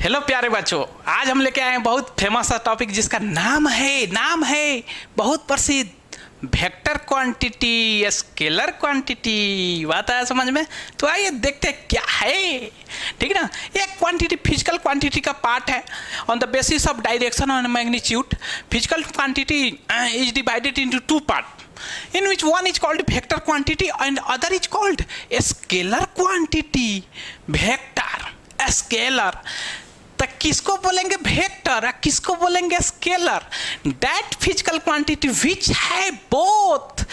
Hello प्यारे बच्चों, आज हम लेके आए हैं बहुत फेमस सा टॉपिक जिसका नाम है बहुत प्रसिद्ध, वेक्टर क्वांटिटी, स्केलर क्वांटिटी। बात आया समझ में? तो आइए देखते हैं क्या है। ठीक है ना, एक क्वांटिटी फिजिकल क्वांटिटी का पार्ट है। On the basis of direction and magnitude, physical quantity is divided into two part in which one is called vector quantity and other is called scalar quantity। Vector, scalar, तो किसको बोलेंगे vector, किसको बोलेंगे scalar? That physical quantity which है both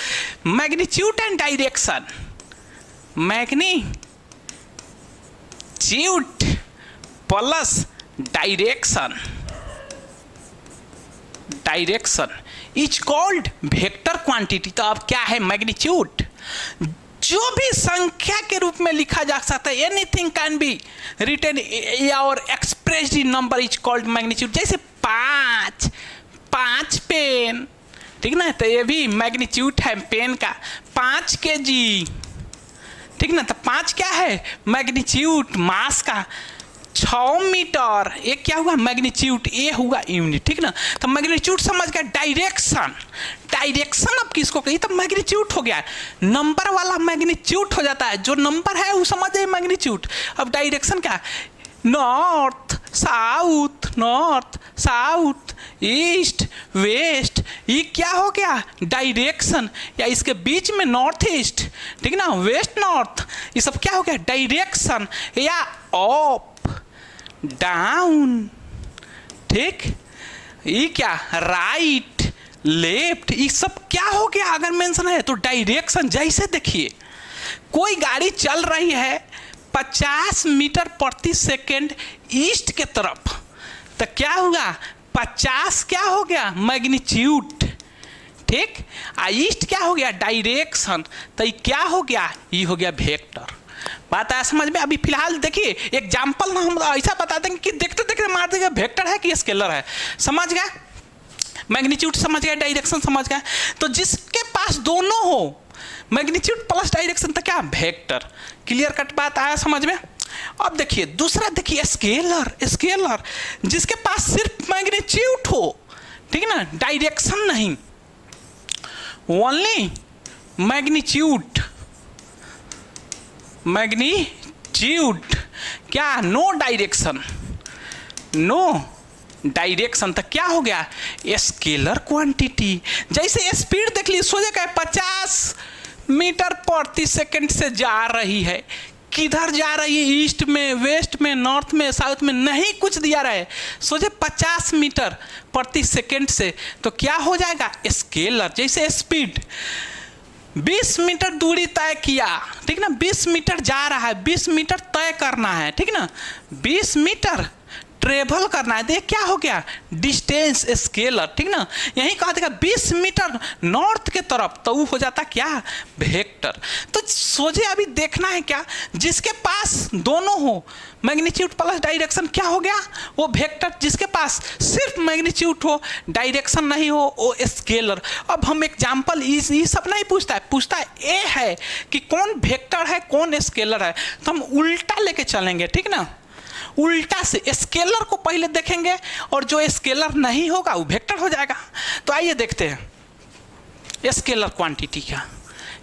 magnitude and direction. Magnitude plus direction is called vector quantity. तो अब क्या है मैग्नीट्यूड? जो भी संख्या के रूप में लिखा जा सकता है, एनीथिंग कैन बी रिटन और expressed in number is called magnitude. जैसे पाँच पेन, ठीक ना, तो ये भी मैग्नीट्यूड है पेन का। 5 kg, ठीक ना, तो 5 क्या है मैग्नीट्यूड मास का। 6 मीटर, ये क्या हुआ मैग्नीट्यूड, ये हुआ यूनिट। ठीक ना, तो मैग्नीट्यूड समझ गया। डायरेक्शन अब किसको कही? तो मैग्नीट्यूड हो गया, नंबर वाला मैग्नीट्यूड हो जाता है। जो नंबर है वो समझ जाए मैग्नीट्यूड। अब डायरेक्शन क्या? नॉर्थ साउथ ईस्ट वेस्ट, ये क्या हो गया डायरेक्शन। या इसके बीच में नॉर्थ ईस्ट, ठीक ना, वेस्ट नॉर्थ, ये सब क्या हो गया डायरेक्शन। या अप डाउन, ठीक, ये क्या राइट लेफ्ट, ये सब क्या हो गया अगर मेंशन है तो डायरेक्शन। जैसे देखिए कोई गाड़ी चल रही है 50 मीटर प्रति सेकेंड ईस्ट के तरफ, तो क्या होगा 50 क्या हो गया मैग्नीट्यूड, ठीक, ईस्ट क्या हो गया डायरेक्शन, तो ये क्या हो गया, ये हो गया वेक्टर। बात आया समझ में? अभी फिलहाल देखिए एग्जाम्पल ना हम ऐसा बता देंगे कि देखते देखते मार देंगे वेक्टर है कि स्केलर है। समझ गए? मैग्नीट्यूड समझ गए, डायरेक्शन समझ गए। तो जिसके पास दोनों हो मैग्नीट्यूड प्लस डायरेक्शन, तो क्या वेक्टर। क्लियर कट बात आया समझ में? अब देखिए दूसरा, देखिए स्केलर जिसके पास सिर्फ मैग्नीट्यूड हो, ठीक है ना, डायरेक्शन नहीं, ओनली मैग्नीट्यूड क्या, नो डायरेक्शन, तो क्या हो गया स्केलर क्वांटिटी। जैसे स्पीड देख ली, सोचे क्या 50 मीटर प्रति सेकंड से जा रही है, किधर जा रही है, ईस्ट में वेस्ट में नॉर्थ में साउथ में, नहीं कुछ दिया रहा है, सोचे 50 मीटर प्रति सेकंड से, तो क्या हो जाएगा स्केलर। जैसे स्पीड 20 मीटर दूरी तय किया, ठीक ना, 20 मीटर जा रहा है, 20 मीटर तय करना है, ठीक ना, 20 मीटर ट्रेवल करना है, तो ये क्या हो गया डिस्टेंस स्केलर, ठीक ना। यही कहा था 20 मीटर नॉर्थ के तरफ, तो वो हो जाता क्या वेक्टर। तो सोचे अभी देखना है क्या, जिसके पास दोनों हो मैग्नीट्यूड प्लस डायरेक्शन, क्या हो गया वो वेक्टर। जिसके पास सिर्फ मैग्नीट्यूड हो डायरेक्शन नहीं हो वो स्केलर। अब हम एग्जाम्पल ये सब नहीं पूछता है ये है कि कौन वेक्टर है कौन स्केलर है, तो हम उल्टा लेके चलेंगे, ठीक ना। उल्टा से स्केलर को पहले देखेंगे और जो स्केलर नहीं होगा वो वेक्टर हो जाएगा। तो आइए देखते हैं स्केलर क्वांटिटी का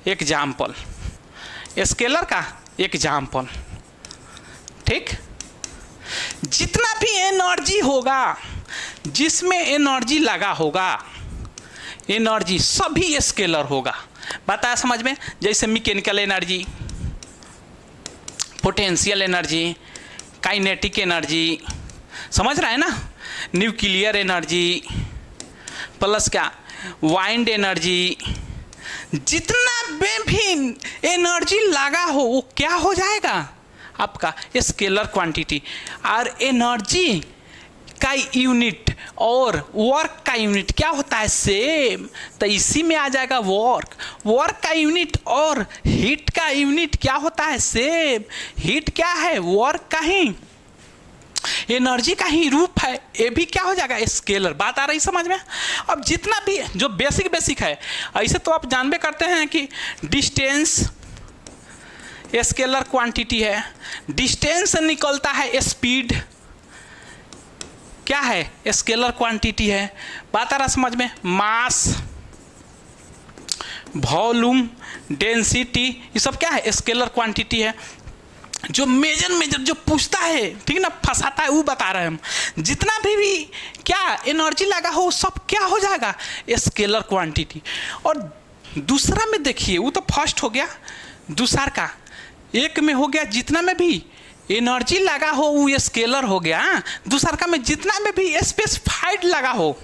एग्जाम्पल, स्केलर का एग्जाम्पल, ठीक। जितना भी एनर्जी होगा, जिसमें एनर्जी लगा होगा, एनर्जी सभी स्केलर होगा। बताया समझ में? जैसे mechanical energy, potential energy, kinetic energy, समझ रहा है ना, न्यूक्लियर एनर्जी प्लस क्या वाइंड एनर्जी, जितना भी एनर्जी लगा हो वो क्या हो जाएगा आपका स्केलर क्वांटिटी। और एनर्जी का यूनिट और वर्क का यूनिट क्या होता है सेम, तो इसी में आ जाएगा वर्क का यूनिट और हीट का यूनिट क्या होता है सेम। हीट क्या है वर्क का ही, एनर्जी का ही रूप है, ये भी क्या हो जाएगा स्केलर। बात आ रही समझ में? अब जितना भी जो बेसिक है, ऐसे तो आप जानबे करते हैं कि डिस्टेंस स्केलर क्वांटिटी है, डिस्टेंस निकलता है स्पीड, क्या है, स्केलर क्वांटिटी है। बात आ रहा समझ में। मास, वॉल्यूम, डेंसिटी, ये सब क्या है, स्केलर क्वांटिटी है। जो मेजर जो पूछता है, ठीक है ना, फंसाता है, वो बता रहे हैं हम। जितना भी क्या एनर्जी लगा हो सब क्या हो जाएगा, स्केलर क्वांटिटी। और दूसरा में देखिए, वो तो फर्स्ट हो गया, दूसरा का एक में हो गया जितना में भी एनर्जी लगा हो वो स्केलर हो गया। दूसरा का में जितना में भी स्पेसिफाइड लगा हो,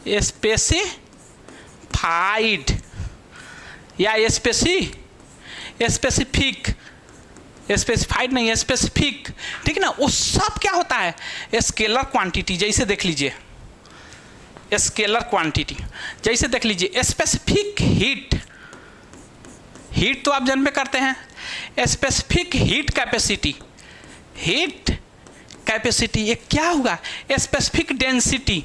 स्पेसिफाइड या स्पेसिफाइड नहीं, स्पेसिफिक, ठीक है ना, वो सब क्या होता है, स्केलर क्वांटिटी। जैसे देख लीजिए स्केलर क्वांटिटी, जैसे देख लीजिए स्पेसिफिक हीट तो आप जन्म करते हैं। स्पेसिफिक हीट कैपेसिटी ये क्या होगा, स्पेसिफिक डेंसिटी,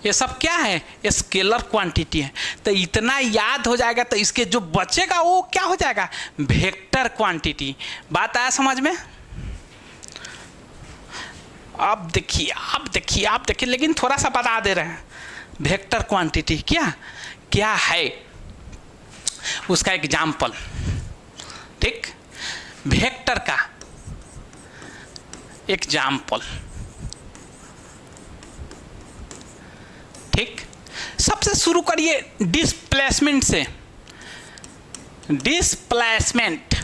ये सब क्या है, स्केलर क्वांटिटी है। तो इतना याद हो जाएगा तो इसके जो बचेगा वो क्या हो जाएगा, वेक्टर क्वांटिटी। बात आया समझ में। आप देखिए लेकिन थोड़ा सा बता दे रहे हैं, वेक्टर क्वांटिटी क्या है, उसका एग्जाम्पल। ठीक, वेक्टर का एग्जाम्पल। ठीक, सबसे शुरू करिए डिस्प्लेसमेंट से। डिस्प्लेसमेंट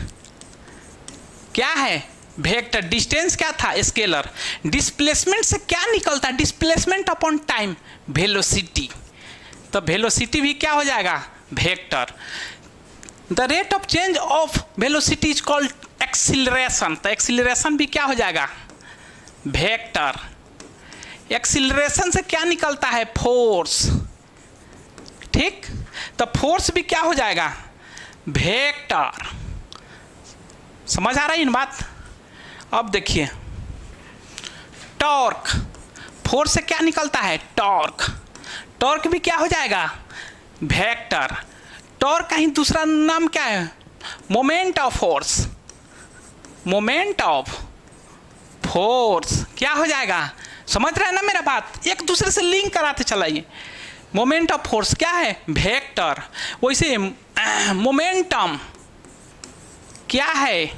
क्या है, वेक्टर। डिस्टेंस क्या था, स्केलर। डिस्प्लेसमेंट से क्या निकलता है, डिस्प्लेसमेंट अपॉन टाइम, वेलोसिटी। तो वेलोसिटी भी क्या हो जाएगा, vector. The rate of change of velocity is called acceleration. तो एक्सीलरेशन भी क्या हो जाएगा, वेक्टर। एक्सीलरेशन से क्या निकलता है, फोर्स। ठीक, तो फोर्स भी क्या हो जाएगा, वेक्टर। समझ आ रहा है इन बात। अब देखिए टॉर्क, फोर्स से क्या निकलता है, टॉर्क भी क्या हो जाएगा, वेक्टर। टॉर्क का ही दूसरा नाम क्या है, मोमेंट ऑफ फोर्स क्या हो जाएगा। समझ रहे हैं ना मेरा बात, एक दूसरे से लिंक कराते चलाइए। मोमेंट ऑफ फोर्स क्या है, वेक्टर। वैसे मोमेंटम क्या है,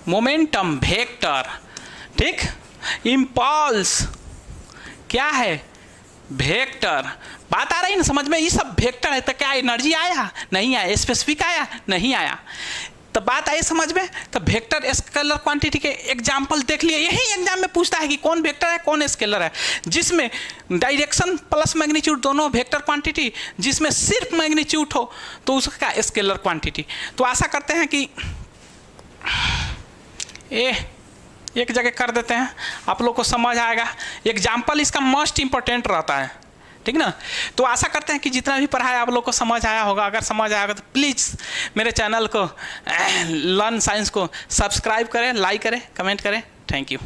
मोमेंटम, वेक्टर। ठीक, इम्पल्स क्या है, वेक्टर। बात आ रही है ना समझ में, ये सब वेक्टर है। तो क्या एनर्जी आया, नहीं आया, स्पेसिफिक आया, नहीं आया। तो बात आई समझ में। तो वेक्टर स्केलर क्वांटिटी के एग्जाम्पल देख लिए। यही एग्जाम में पूछता है कि कौन वेक्टर है कौन स्केलर है। जिसमें डायरेक्शन प्लस मैग्नीट्यूड दोनों वेक्टर क्वांटिटी, जिसमें सिर्फ मैग्नीट्यूड हो तो उसका स्केलर क्वांटिटी। तो आशा करते हैं कि एक जगह कर देते हैं, आप लोग को समझ आएगा। एग्जाम्पल इसका मोस्ट इंपॉर्टेंट रहता है, ठीक ना। तो आशा करते हैं कि जितना भी पढ़ाया आप लोग को समझ आया होगा। अगर समझ आया होगा तो प्लीज़ मेरे चैनल को लर्न साइंस को सब्सक्राइब करें, लाइक करें, कमेंट करें। Thank you.